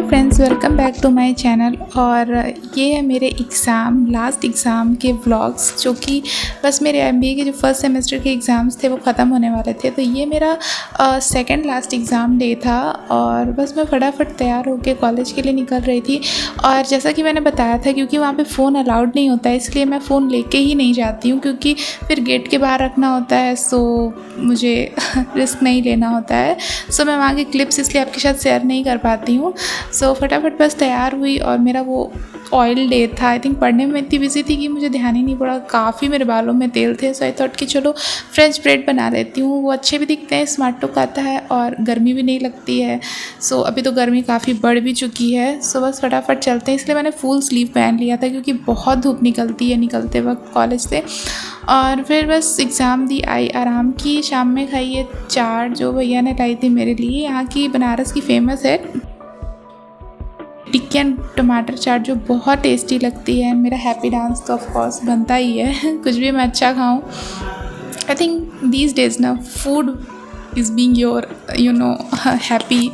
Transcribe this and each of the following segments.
Friends, welcome back to my channel. और ये है मेरे लास्ट एग्ज़ाम के व्लॉग्स, जो कि बस मेरे एमबीए के जो फर्स्ट सेमेस्टर के एग्ज़ाम्स थे वो ख़त्म होने वाले थे। तो ये मेरा सेकंड लास्ट एग्ज़ाम डे था और बस मैं फटाफट तैयार होकर कॉलेज के लिए निकल रही थी। और जैसा कि मैंने बताया था, क्योंकि वहाँ पे फ़ोन अलाउड नहीं होता है, इसलिए मैं फ़ोन लेके ही नहीं जाती हूँ, क्योंकि फिर गेट के बाहर रखना होता है, सो मुझे रिस्क नहीं लेना होता है। सो मैं वहाँ के क्लिप्स इसलिए आपके साथ शेयर नहीं कर पाती हूँ। सो फटाफट बस तैयार हुई और मेरा वो ऑयल डे था। आई थिंक पढ़ने में इतनी बिजी थी कि मुझे ध्यान ही नहीं पड़ा। काफ़ी मेरे बालों में तेल थे, सो आई थॉट कि चलो फ्रेंच ब्रेड बना लेती हूँ, वो अच्छे भी दिखते हैं, स्मार्ट लुक आता है और गर्मी भी नहीं लगती है। सो अभी तो गर्मी काफ़ी बढ़ भी चुकी है, सो बस फटाफट चलते हैं। इसलिए मैंने फुल स्लीव पहन लिया था, क्योंकि बहुत धूप निकलती है निकलते वक्त कॉलेज से। और फिर बस एग्ज़ाम दी, आई आराम की। शाम में खाई ये चाट जो भैया ने लाई थी मेरे लिए, यहाँ की बनारस की फ़ेमस है टिक्की एंड टमाटर चाट, जो बहुत टेस्टी लगती है। मेरा हैप्पी डांस तो ऑफ कोर्स बनता ही है कुछ भी मैं अच्छा खाऊं। आई थिंक दीज डेज ना food is being your happy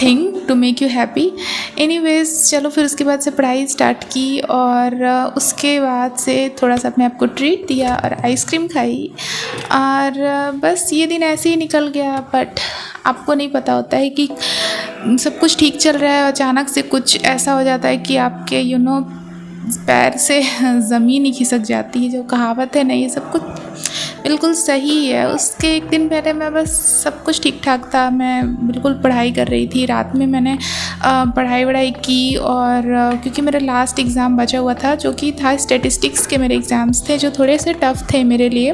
thing to make you happy. Anyways, चलो फिर उसके बाद से पढ़ाई स्टार्ट की और उसके बाद से थोड़ा सा अपने आप को ट्रीट दिया और आइसक्रीम खाई। और बस ये दिन ऐसे ही निकल गया। बट आपको नहीं पता होता है कि सब कुछ ठीक चल रहा है, अचानक से कुछ ऐसा हो जाता है कि आपके पैर से ज़मीन ही खिसक जाती है। जो कहावत है ना, ये सब कुछ बिल्कुल सही है। उसके एक दिन पहले मैं बस सब कुछ ठीक ठाक था, मैं बिल्कुल पढ़ाई कर रही थी। रात में मैंने पढ़ाई की और क्योंकि मेरा लास्ट एग्ज़ाम बचा हुआ था, जो कि था स्टैटिस्टिक्स के मेरे एग्ज़ाम्स थे, जो थोड़े से टफ़ थे मेरे लिए।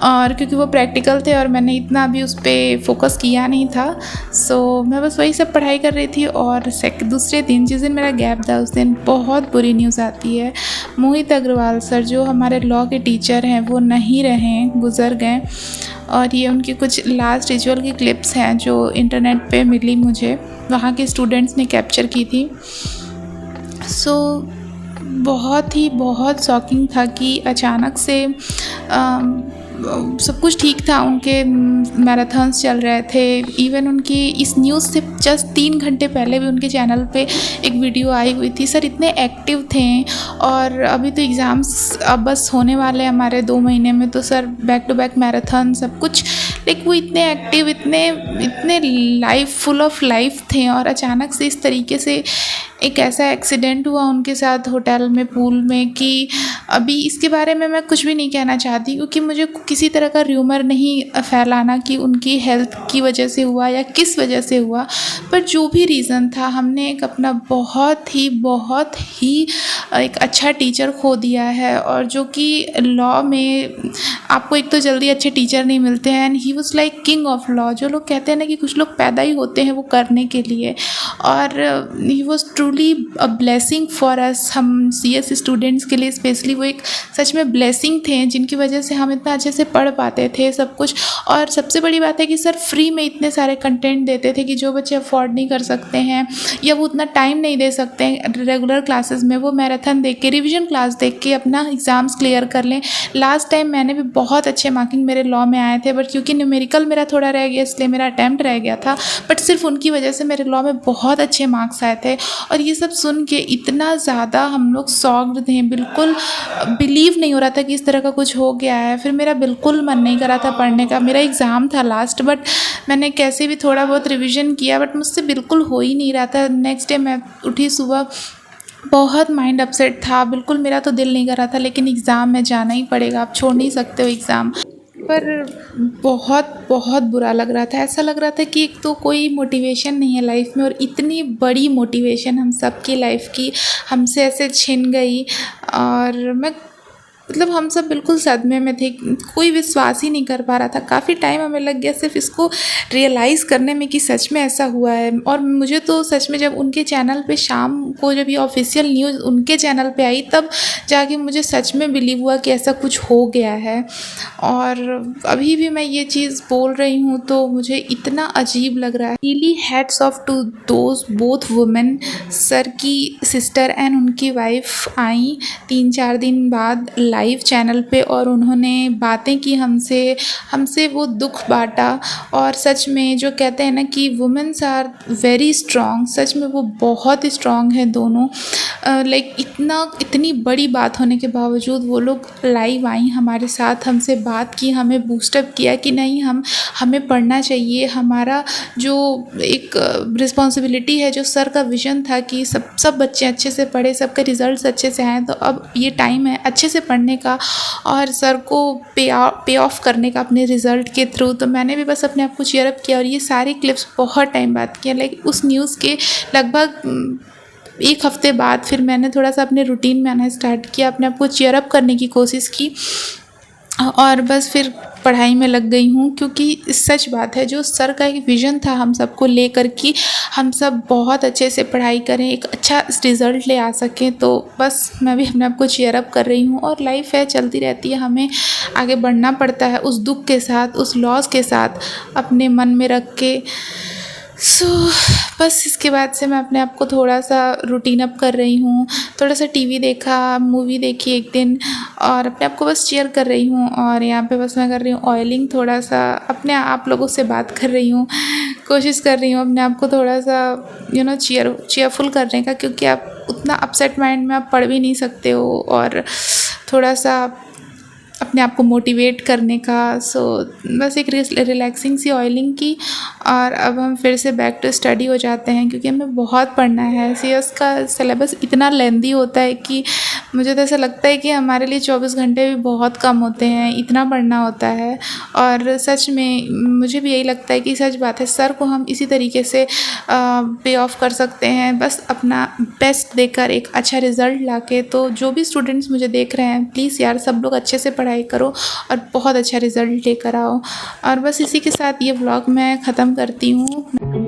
और क्योंकि वो प्रैक्टिकल थे और मैंने इतना अभी उस पर फोकस किया नहीं था, सो मैं बस वही सब पढ़ाई कर रही थी। और दूसरे दिन, जिस दिन मेरा गैप था, उस दिन बहुत बुरी न्यूज़ आती है। मोहित अग्रवाल सर, जो हमारे लॉ के टीचर हैं, वो नहीं रहे, गुज़र गए। और ये उनकी कुछ लास्ट रिचुअल की क्लिप्स हैं जो इंटरनेट पे मिली मुझे, वहाँ के स्टूडेंट्स ने कैप्चर की थी। सो बहुत शॉकिंग था कि अचानक से सब कुछ ठीक था। उनके मैराथन्स चल रहे थे। इवन उनकी इस न्यूज़ से जस्ट 3 घंटे पहले भी उनके चैनल पे एक वीडियो आई हुई थी। सर इतने एक्टिव थे और अभी तो एग्ज़ाम्स अब बस होने वाले हैं हमारे 2 महीने में, तो sir back to back marathon सब कुछ। लाइक वो इतने एक्टिव, इतने लाइफ फुल ऑफ लाइफ थे। और अचानक से इस तरीके से एक ऐसा एक्सीडेंट हुआ उनके साथ होटल में, पूल में, कि अभी इसके बारे में मैं कुछ भी नहीं कहना चाहती, क्योंकि मुझे किसी तरह का र्यूमर नहीं फैलाना कि उनकी हेल्थ की वजह से हुआ या किस वजह से हुआ। पर जो भी रीज़न था, हमने एक अपना बहुत ही एक अच्छा टीचर खो दिया है। और जो कि लॉ में आपको एक तो जल्दी अच्छे टीचर नहीं मिलते हैं, and he was like king of law. जो लोग कहते हैं ना कि कुछ लोग पैदा ही होते हैं वो करने के लिए, और he was truly a blessing for us, हम सीएस स्टूडेंट्स के लिए स्पेशली। वो एक सच में ब्लेसिंग थे, जिनकी वजह से हम इतना अच्छे से पढ़ पाते थे सब कुछ। और सबसे बड़ी बात है कि सर फ्री में इतने सारे कंटेंट देते थे कि जो बच्चे अफोर्ड नहीं कर सकते हैं या वो उतना टाइम नहीं दे सकते हैं रेगुलर क्लासेस में, वो मैराथन देख के, रिविजन क्लास देख के अपना एग्ज़ाम्स क्लियर कर लें। लास्ट टाइम मैंने भी बहुत अच्छे मार्किंग मेरे लॉ में आए थे, बट क्योंकि न्यूमेरिकल मेरा थोड़ा रह गया, इसलिए मेरा अटैम्प्ट रह गया था। बट सिर्फ उनकी वजह से मेरे लॉ में बहुत अच्छे मार्क्स आए थे। और ये सब सुन के इतना ज़्यादा हम लोग शॉक्ड थे, बिल्कुल बिलीव नहीं हो रहा था कि इस तरह का कुछ हो गया है। फिर मेरा बिल्कुल मन नहीं करा था पढ़ने का। मेरा एग्ज़ाम था लास्ट, बट मैंने कैसे भी थोड़ा बहुत रिविज़न किया, बट मुझसे बिल्कुल हो ही नहीं रहा था। नेक्स्ट डे मैं उठी सुबह, बहुत माइंड अपसेट था, बिल्कुल मेरा तो दिल नहीं कर रहा था, लेकिन एग्ज़ाम में जाना ही पड़ेगा, आप छोड़ नहीं सकते हो एग्ज़ाम। पर बहुत बुरा लग रहा था। ऐसा लग रहा था कि एक तो कोई मोटिवेशन नहीं है लाइफ में, और इतनी बड़ी मोटिवेशन हम सब की लाइफ की हमसे ऐसे छिन गई। और मैं मतलब हम सब बिल्कुल सदमे में थे, कोई विश्वास ही नहीं कर पा रहा था। काफ़ी टाइम हमें लग गया सिर्फ इसको रियलाइज़ करने में कि सच में ऐसा हुआ है। और मुझे तो सच में जब उनके चैनल पे शाम को जब ये ऑफिशियल न्यूज़ उनके चैनल पे आई, तब जाके मुझे सच में बिलीव हुआ कि ऐसा कुछ हो गया है। और अभी भी मैं ये चीज़ बोल रही हूँ तो मुझे इतना अजीब लग रहा है। Really hats off to those both women. Sir की सिस्टर एंड उनकी वाइफ आई 3-4 दिन बाद लाइव चैनल पे और उन्होंने बातें की हमसे वो दुख बाँटा। और सच में जो कहते हैं ना कि वुमेन्स आर वेरी स्ट्रॉन्ग, सच में वो बहुत स्ट्रॉन्ग हैं दोनों। लाइक इतनी बड़ी बात होने के बावजूद वो लोग लाइव आई हमारे साथ, हमसे बात की, हमें बूस्टअप किया कि नहीं हमें पढ़ना चाहिए। हमारा जो एक रिस्पॉन्सिबिलिटी है, जो सर का विज़न था कि सब बच्चे अच्छे से पढ़े, सबके रिज़ल्ट्स अच्छे से आएँ, तो अब ये टाइम है अच्छे से पढ़ने का और सर को पे ऑफ करने का अपने रिज़ल्ट के थ्रू। तो मैंने भी बस अपने आप को चीयर अप किया और ये सारी क्लिप्स बहुत टाइम बाद किया। लाइक उस न्यूज़ के लगभग 1 हफ़्ते बाद फिर मैंने थोड़ा-सा अपने रूटीन में आना स्टार्ट किया, अपने आप को चीयर अप करने की कोशिश की और बस फिर पढ़ाई में लग गई हूँ। क्योंकि सच बात है, जो सर का एक विज़न था हम सबको लेकर कि हम सब बहुत अच्छे से पढ़ाई करें, एक अच्छा रिज़ल्ट ले आ सकें, तो बस मैं भी अपने आप को चीयर अप कर रही हूँ। और लाइफ़ है, चलती रहती है, हमें आगे बढ़ना पड़ता है उस दुःख के साथ, उस लॉस के साथ अपने मन में रख के। बस इसके बाद से मैं अपने आप को थोड़ा-सा रूटीन अप कर रही हूँ, थोड़ा-सा टीवी देखा, मूवी देखी एक दिन और अपने आप को बस चीयर कर रही हूँ। और यहाँ पे बस मैं कर रही हूँ ऑयलिंग, थोड़ा-सा अपने आप लोगों से बात कर रही हूँ, कोशिश कर रही हूँ अपने आप को थोड़ा-सा चीयरफुल करने का, क्योंकि आप उतना अपसेट माइंड में आप पढ़ भी नहीं सकते हो और थोड़ा-सा अपने आप को मोटिवेट करने का। बस एक रिलैक्सिंग सी ऑयलिंग की और अब हम फिर से बैक टू स्टडी हो जाते हैं, क्योंकि हमें बहुत पढ़ना है। सीएस का सिलेबस इतना लेंदी होता है कि मुझे तो ऐसा लगता है कि हमारे लिए 24 घंटे भी बहुत कम होते हैं, इतना पढ़ना होता है। और सच में मुझे भी यही लगता है कि सच बात है, सर को हम इसी तरीके से पे ऑफ कर सकते हैं, बस अपना बेस्ट देकर एक अच्छा रिज़ल्ट लाके। तो जो भी स्टूडेंट्स मुझे देख रहे हैं, प्लीज़ यार सब लोग अच्छे से पढ़ाई करो और बहुत अच्छा रिज़ल्ट लेकर आओ। और बस इसी के साथ ये व्लॉग मैं ख़त्म करती हूँ।